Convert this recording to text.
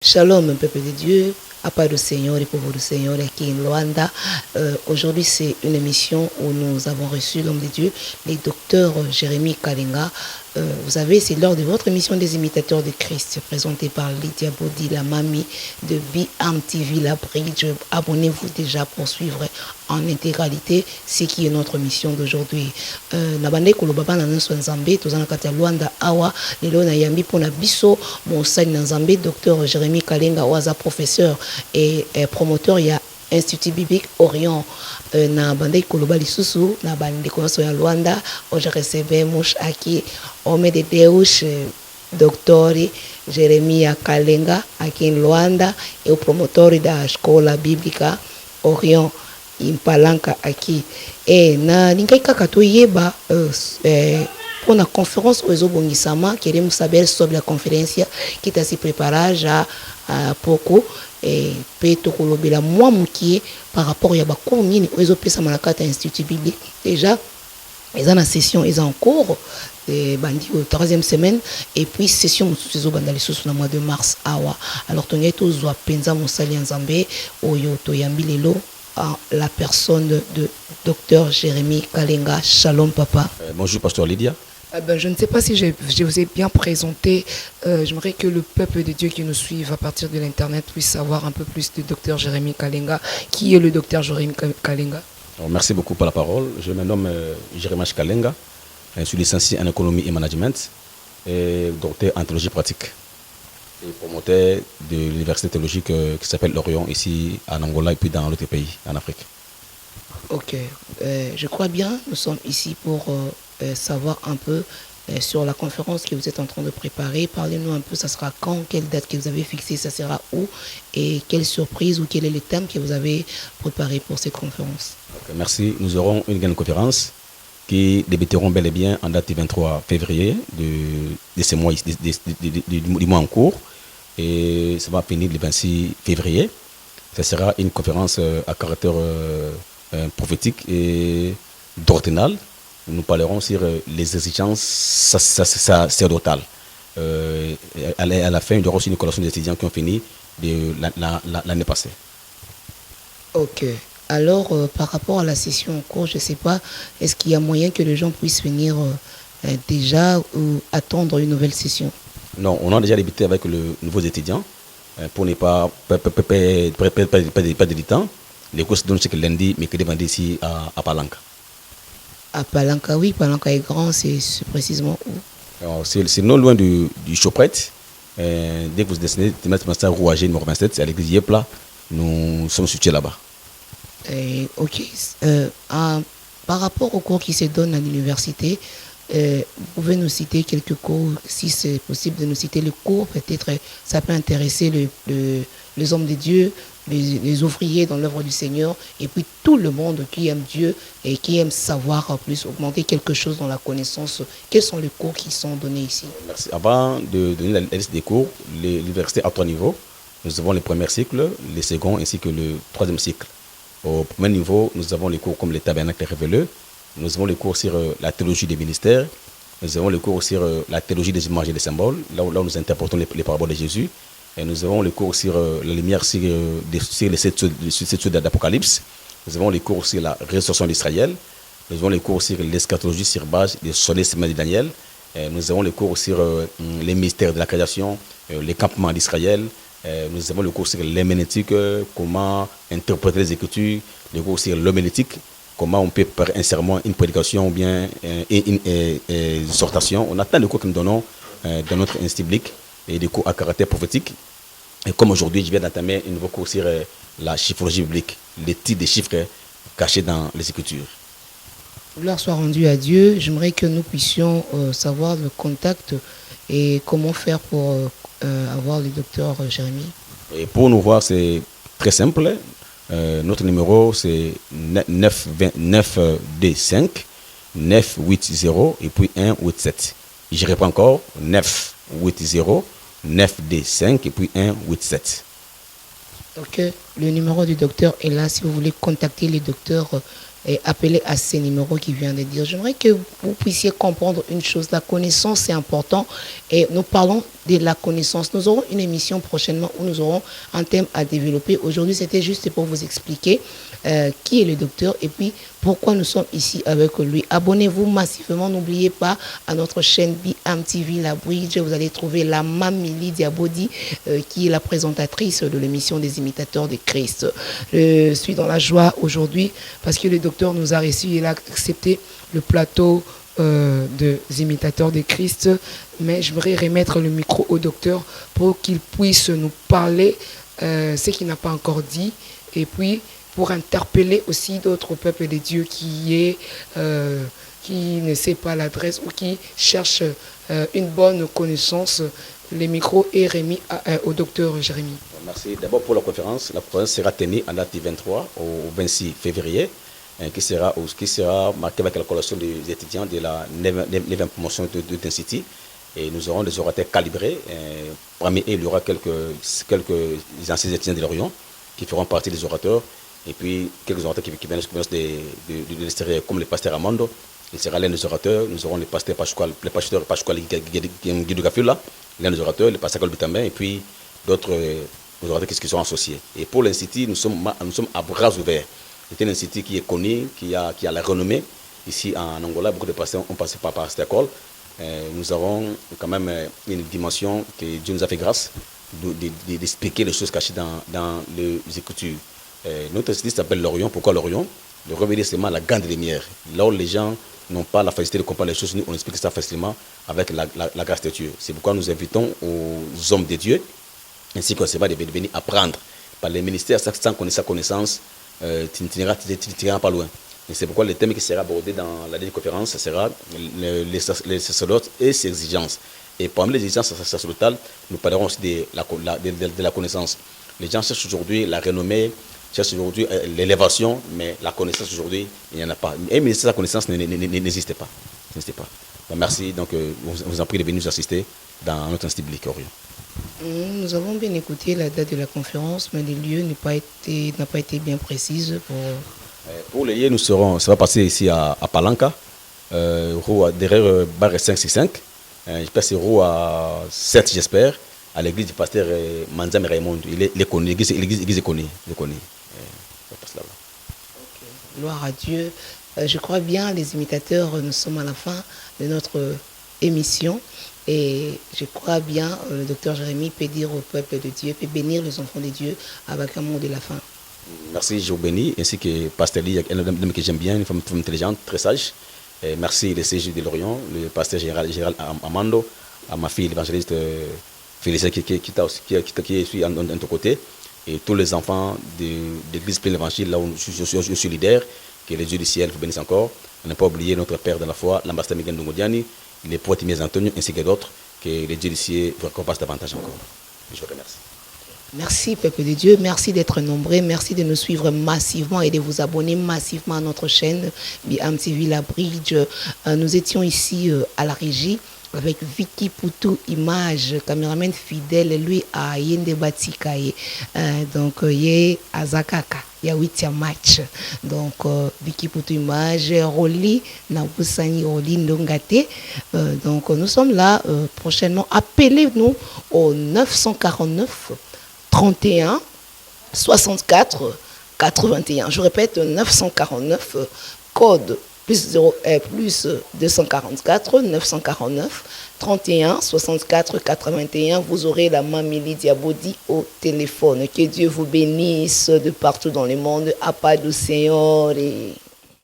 Shalom, peuple de Dieu, à part du Seigneur et pour du Seigneur qui est en Luanda. Aujourd'hui, c'est une émission où nous avons reçu l'homme de Dieu, le docteur Jérémy Kalenga. Vous savez, c'est lors de votre émission des imitateurs de Christ, présentée par Lydia Bodi, la mamie de BMTV, la Bridge. Abonnez-vous déjà pour suivre en intégralité ce qui est notre mission d'aujourd'hui. Nabande kolobaba na nso nzambe tozana kati ya Luanda awa lelo na yambi pona biso mosali na nzambe docteur Jérémy Kalenga waza professeur et promoteur ya Institut biblique Orient na bande koloba lisusu na bande koso ya Luanda oje recebe mush aki homme de Deus docteur Jérémy Kalenga aqui em Luanda e o promotor da escola bíblica Orient Impalanka aqui na ningai kaka toyeba pour la conférence aux Obongisama queremos saber sobre a conferência que está se preparar já pouco e peto kolobela moi mukie par rapport ya ba commune aux opesa malakata institut biblique déjà ils ont la session ils en cours bandi au troisième semaine et puis session sous bandali sous le mois de mars awa alors tongé to zwa penza mosali nzambe oyo to yambi lelo la personne de docteur Jérémy Kalenga. Shalom papa. Bonjour pasteur Lydia. Je ne sais pas si je vous ai bien présenté. J'aimerais que le peuple de Dieu qui nous suive à partir de l'internet puisse savoir un peu plus du docteur Jérémy Kalenga. Qui est le docteur Jérémy Kalenga? Alors, merci beaucoup pour la parole. Je me nomme Jérémy Kalenga. Je suis licencié en économie et management et docteur en théologie pratique. Et promoteur de l'université théologique qui s'appelle Orient ici en Angola et puis dans l'autre pays en Afrique. Ok, je crois bien, nous sommes ici pour savoir un peu sur la conférence que vous êtes en train de préparer. Parlez-nous un peu, ça sera quand, quelle date que vous avez fixée, ça sera où et quelle surprise ou quel est le thème que vous avez préparé pour cette conférence. Okay, merci, nous aurons une grande conférence qui débuteront bel et bien en date du 23 février de ce mois, du mois en cours. Et ça va finir le 26 février. Ce sera une conférence à caractère prophétique et doctrinal. Nous parlerons sur les exigences sacerdotales. À la fin, il y aura aussi une collation des étudiants qui ont fini l'année passée. Ok. Alors, par rapport à la session en cours, je ne sais pas, est-ce qu'il y a moyen que les gens puissent venir déjà ou attendre une nouvelle session? Non, on a déjà débuté avec les nouveaux étudiants pour ne pas perdre du temps. Les cours se donnent chaque lundi, mais que vendredi ici à Palanca. À Palanca, oui, Palanca est grand, c'est précisément où? C'est non loin du Chopret. Dès que vous descendez, vous mettez Rouagé, numéro 27, à l'église Yepla, nous sommes situés là-bas. Ok. Par rapport aux cours qui se donnent à l'université, vous pouvez nous citer quelques cours, si c'est possible de nous citer les cours, peut-être ça peut intéresser les hommes de Dieu, les ouvriers dans l'œuvre du Seigneur, et puis tout le monde qui aime Dieu et qui aime savoir plus, augmenter quelque chose dans la connaissance. Quels sont les cours qui sont donnés ici? Merci. Avant de donner la liste des cours, l'université a 3 niveaux. Nous avons le premier cycle, le second ainsi que le troisième cycle. Au premier niveau, nous avons les cours comme les tabernacles révélés. Nous avons les cours sur la théologie des ministères. Nous avons les cours sur la théologie des images et des symboles, là où nous interprétons les paraboles de Jésus. Et nous avons les cours sur la lumière sur les 7 sceaux d'Apocalypse. Nous avons les cours sur la résurrection d'Israël. Nous avons les cours sur l'eschatologie sur base des soleils de Daniel. Et nous avons les cours sur les mystères de la création, les campements d'Israël. Nous avons le cours sur l'herméneutique, comment interpréter les Écritures, le cours sur l'homilétique, comment on peut préparer un sermon, une prédication ou bien une exhortation. On a tant de cours que nous donnons dans notre institut biblique et des cours à caractère prophétique. Et comme aujourd'hui, je viens d'entamer un nouveau cours sur la chiffrologie biblique, les types de chiffres cachés dans les Écritures. Gloire soit rendue à Dieu. J'aimerais que nous puissions savoir le contact et comment faire pour avoir le docteur Jérémy. Et pour nous voir, c'est très simple. Notre numéro, c'est 9D5 980 et puis 187. Je réponds encore 980 9D5 et puis 187. Ok, le numéro du docteur est là si vous voulez contacter le docteur et appeler à ces numéros qui viennent de dire. J'aimerais que vous puissiez comprendre une chose. La connaissance, c'est important. Et nous parlons de la connaissance. Nous aurons une émission prochainement où nous aurons un thème à développer. Aujourd'hui, c'était juste pour vous expliquer qui est le docteur et puis pourquoi nous sommes ici avec lui. Abonnez-vous massivement. N'oubliez pas à notre chaîne BMTV La Bridge. Vous allez trouver la Mamili Diabodi qui est la présentatrice de l'émission des imitateurs de Christ. Je suis dans la joie aujourd'hui parce que le docteur nous a reçus. Il a accepté le plateau des imitateurs de Christ. Mais je voudrais remettre le micro au docteur pour qu'il puisse nous parler ce qu'il n'a pas encore dit et puis pour interpeller aussi d'autres peuples de Dieu qui ne sait pas l'adresse ou qui cherchent une bonne connaissance. Le micro est remis au docteur Jérémie. Merci. D'abord pour la conférence. La conférence sera tenue en date du 23 au 26 février, qui sera marquée avec la collaboration des étudiants de la 9e promotion de Density. Et nous aurons des orateurs calibrés. Parmi eux, il y aura quelques anciens étudiants de l'Orient qui feront partie des orateurs. Et puis, quelques orateurs qui viennent de l'extérieur, comme le pasteur Amando. Il sera l'un des orateurs. Nous aurons le pasteur Pascual Guido Gafula, l'un des orateurs, le pasteur Colbitambe, et puis d'autres orateurs qui seront associés. Et pour l'Institut, nous sommes à bras ouverts. C'est un institut qui est connu, qui a la renommée. Ici en Angola, beaucoup de pasteurs ont passé par cette école. Nous avons quand même une dimension que Dieu nous a fait grâce d'expliquer les choses cachées dans les Écritures. Notre institut s'appelle l'Orient. Pourquoi l'Orient? Le revenir seulement la grande lumière. Là où les gens n'ont pas la facilité de comprendre les choses, nous on explique ça facilement avec la grâce de Dieu. C'est pourquoi nous invitons aux hommes de Dieu, ainsi qu'on se va de venir apprendre. Par les ministères, sans connaître sa connaissance, tu n'iras pas loin. Et c'est pourquoi le thème qui sera abordé dans la conférence sera les sacerdotes et ses exigences. Et parmi les exigences sacerdotales, nous parlerons aussi de la connaissance. Les gens cherchent aujourd'hui la renommée, cherchent aujourd'hui l'élévation, mais la connaissance aujourd'hui, il n'y en a pas. Et mais la connaissance n'existe pas. Merci, donc vous en prie de venir nous assister dans notre institut biblique Orient. Nous avons bien écouté la date de la conférence, mais le lieu n'a pas été bien précis. Pour le lieu, ça va passer ici à Palanca, derrière Barre 565. J'espère que c'est roue à 7, j'espère, à l'église du pasteur Manzam Raymond. Il est connu, l'église est connue. Gloire à Dieu. Je crois bien, les imitateurs, nous sommes à la fin de notre émission. Et je crois bien, le docteur Jérémie peut dire au peuple de Dieu, peut bénir les enfants de Dieu avec un mot de la fin. Merci, je vous bénis, ainsi que Pasteur Lee, un homme que j'aime bien, une femme intelligente, très sage. Et merci le CG de Lorient, le pasteur général Amando, à ma fille, l'évangéliste Félicien, qui est à ton côté, et tous les enfants de l'église pleine l'évangile, là où je suis leader, que les dieux du ciel vous bénissent encore. On n'a pas oublié notre père de la foi, l'ambassadeur Miguel Ndongodiani, les poètes Mies Antonio, ainsi que d'autres, que les dieux du ciel vous récompensent davantage encore. Je vous remercie. Merci, peuple de Dieu. Merci d'être nombreux. Merci de nous suivre massivement et de vous abonner massivement à notre chaîne BMTV La Bridge. Nous étions ici à la régie avec Vicky Poutou Image, caméraman fidèle, lui à Yende Batikaye. Donc, il à Zakaka. Il y a 8e match. Donc, Vicky Poutou Image, Roli, Nabusani Roli Ndongate. Donc, nous sommes là prochainement. Appelez-nous au 949 31 64 81. Je répète, 949 code plus 244 949 31 64 81. Vous aurez la Mamili Diabodi au téléphone. Que Dieu vous bénisse de partout dans le monde. A pas du Seigneur.